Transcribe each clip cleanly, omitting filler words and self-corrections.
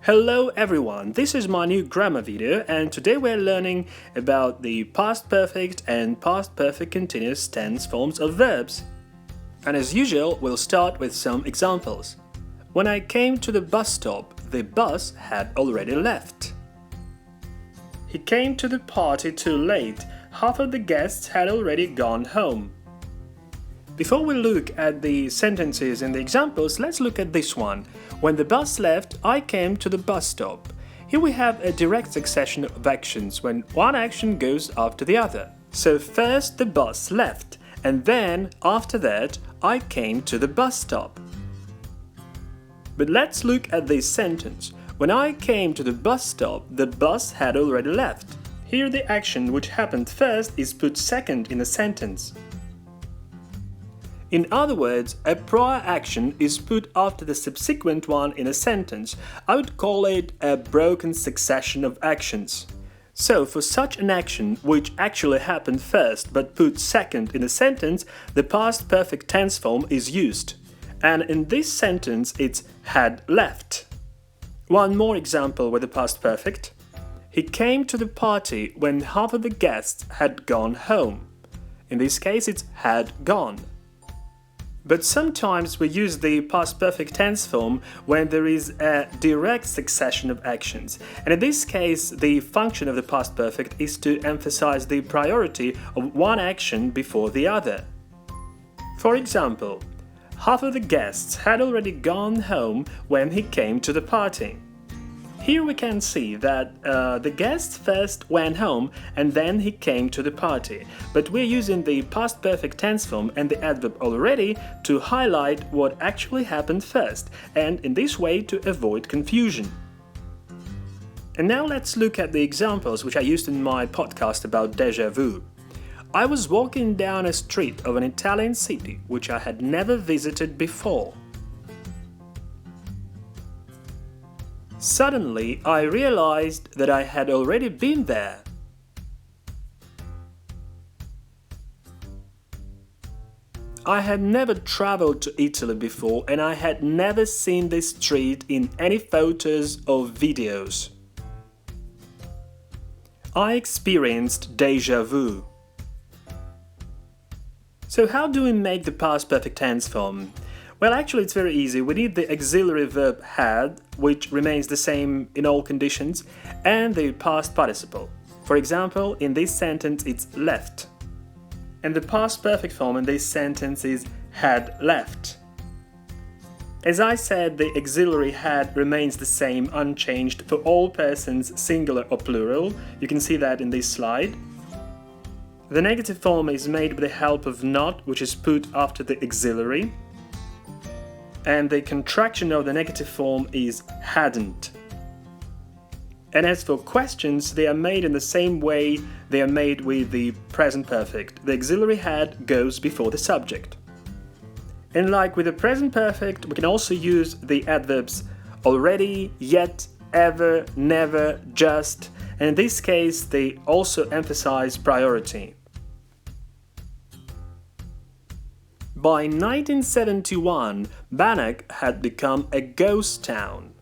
Hello everyone, this is my new grammar video and today we're learning about the past perfect and past perfect continuous tense forms of verbs. And as usual, we'll start with some examples. When I came to the bus stop, the bus had already left. He came to the party too late. Half of the guests had already gone home. Before we look at the sentences and the examples, let's look at this one. When the bus left, I came to the bus stop. Here we have a direct succession of actions when one action goes after the other. So first the bus left, and then after that I came to the bus stop. But let's look at this sentence. When I came to the bus stop, the bus had already left. Here the action which happened first is put second in the sentence. In other words, a prior action is put after the subsequent one in a sentence. I would call it a broken succession of actions. So, for such an action which actually happened first but put second in a sentence, the past perfect tense form is used. And in this sentence, it's had left. One more example with the past perfect. He came to the party when half of the guests had gone home. In this case, it's had gone. But sometimes we use the past perfect tense form when there is a direct succession of actions. And in this case, the function of the past perfect is to emphasize the priority of one action before the other. For example, half of the guests had already gone home when he came to the party. Here we can see that the guest first went home and then he came to the party, but we're using the past perfect tense form and the adverb already to highlight what actually happened first, and in this way to avoid confusion. And now let's look at the examples which I used in my podcast about déjà vu. I was walking down a street of an Italian city which I had never visited before. Suddenly, I realized that I had already been there. I had never traveled to Italy before and I had never seen this street in any photos or videos. I experienced déjà vu. So how do we make the past perfect tense form? Well, actually it's very easy. We need the auxiliary verb had, which remains the same in all conditions, and the past participle. For example, in this sentence it's left. And the past perfect form in this sentence is had left. As I said, the auxiliary had remains the same, unchanged for all persons, singular or plural. You can see that in this slide. The negative form is made with the help of not, which is put after the auxiliary. And the contraction of the negative form is hadn't. And as for questions, they are made in the same way they are made with the present perfect. The auxiliary had goes before the subject. And like with the present perfect, we can also use the adverbs already, yet, ever, never, just, and in this case they also emphasize priority. By 1971, Bannack had become a ghost town.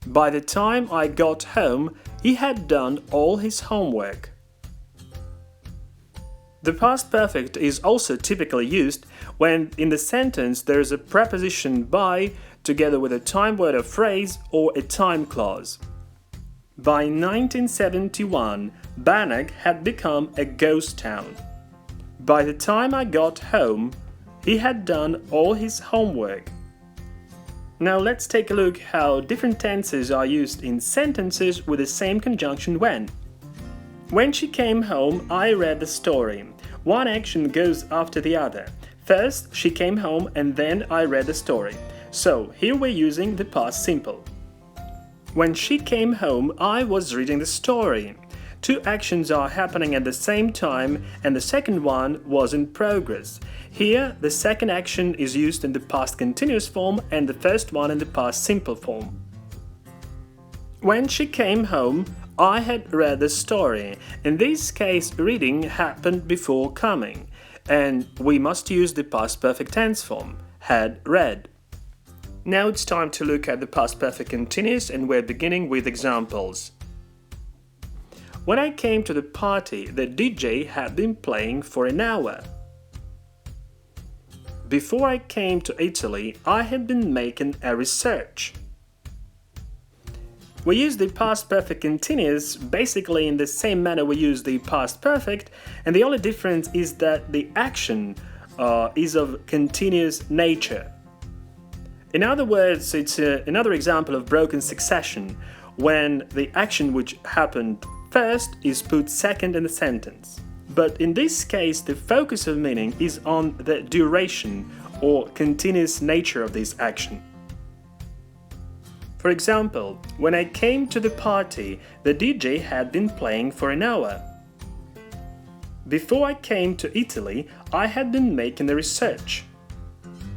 By the time I got home, he had done all his homework. The past perfect is also typically used when in the sentence there is a preposition by together with a time word or phrase or a time clause. By 1971, Bannack had become a ghost town. By the time I got home, he had done all his homework. Now let's take a look how different tenses are used in sentences with the same conjunction when. When she came home, I read the story. One action goes after the other. First, she came home and then I read the story. So here we're using the past simple. When she came home, I was reading the story. Two actions are happening at the same time and the second one was in progress. Here, the second action is used in the past continuous form and the first one in the past simple form. When she came home, I had read the story. In this case, reading happened before coming, and we must use the past perfect tense form. had read. Now it's time to look at the past perfect continuous, and we're beginning with examples. When I came to the party, the DJ had been playing for an hour. Before I came to Italy, I had been making a research. We use the past perfect continuous basically in the same manner we use the past perfect, and the only difference is that the action is of continuous nature. In other words, it's another example of broken succession, when the action which happened first is put second in the sentence. But in this case, the focus of meaning is on the duration or continuous nature of this action. For example, when I came to the party, the DJ had been playing for an hour. Before I came to Italy, I had been making the research.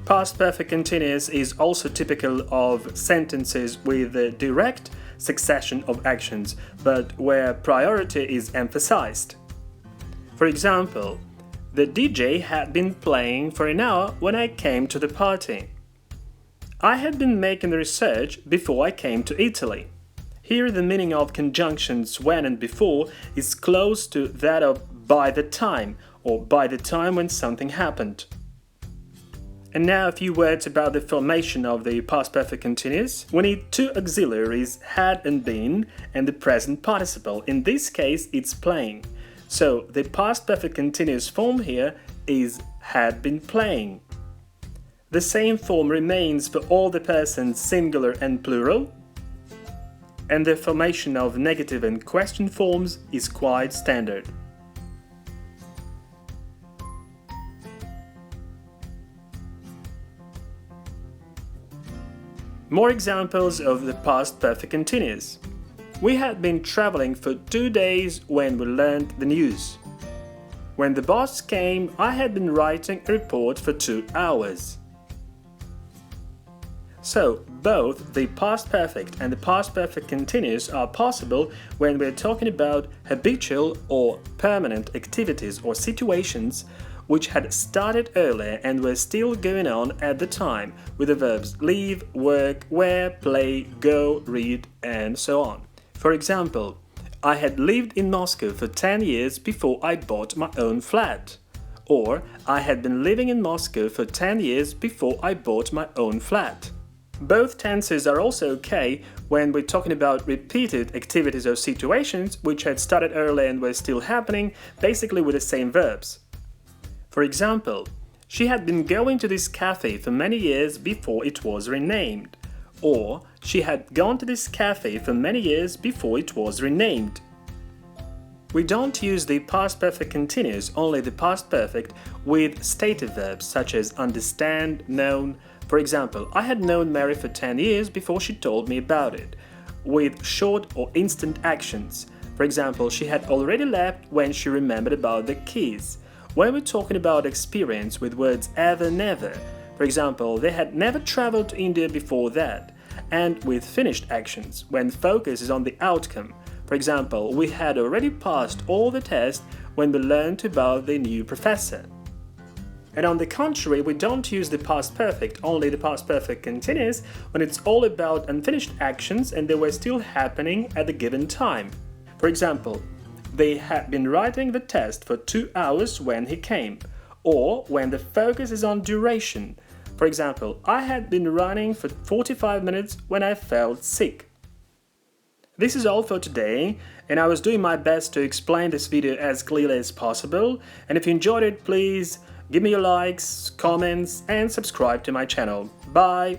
Past perfect continuous is also typical of sentences with a direct succession of actions, but where priority is emphasized. For example, the DJ had been playing for an hour when I came to the party. I had been making the research before I came to Italy. Here the meaning of conjunctions when and before is close to that of by the time, or by the time when something happened. And now a few words about the formation of the past perfect continuous. We need two auxiliaries, had and been, and the present participle. In this case, it's playing. So the past perfect continuous form here is had been playing. The same form remains for all the persons singular and plural, and the formation of negative and question forms is quite standard. More examples of the past perfect continuous. We had been traveling for 2 days when we learned the news. When the boss came, I had been writing a report for 2 hours. So, both the past perfect and the past perfect continuous are possible when we're talking about habitual or permanent activities or situations which had started earlier and were still going on at the time, with the verbs live, work, wear, play, go, read, and so on. For example, I had lived in Moscow for 10 years before I bought my own flat. Or, I had been living in Moscow for 10 years before I bought my own flat. Both tenses are also okay when we're talking about repeated activities or situations which had started earlier and were still happening, basically with the same verbs. For example, she had been going to this cafe for many years before it was renamed. Or, she had gone to this cafe for many years before it was renamed. We don't use the past perfect continuous, only the past perfect, with stative verbs such as understand, known. For example, I had known Mary for 10 years before she told me about it, with short or instant actions. For example, she had already left when she remembered about the keys. When we're talking about experience with words ever, never, for example, they had never traveled to India before that, and with finished actions, when focus is on the outcome. For example, we had already passed all the tests when we learned about the new professor. And on the contrary, we don't use the past perfect, only the past perfect continuous, when it's all about unfinished actions and they were still happening at the given time. For example, they had been writing the test for 2 hours when he came, or when the focus is on duration. For example, I had been running for 45 minutes when I felt sick. This is all for today, and I was doing my best to explain this video as clearly as possible, and if you enjoyed it, please give me your likes, comments, and subscribe to my channel. Bye!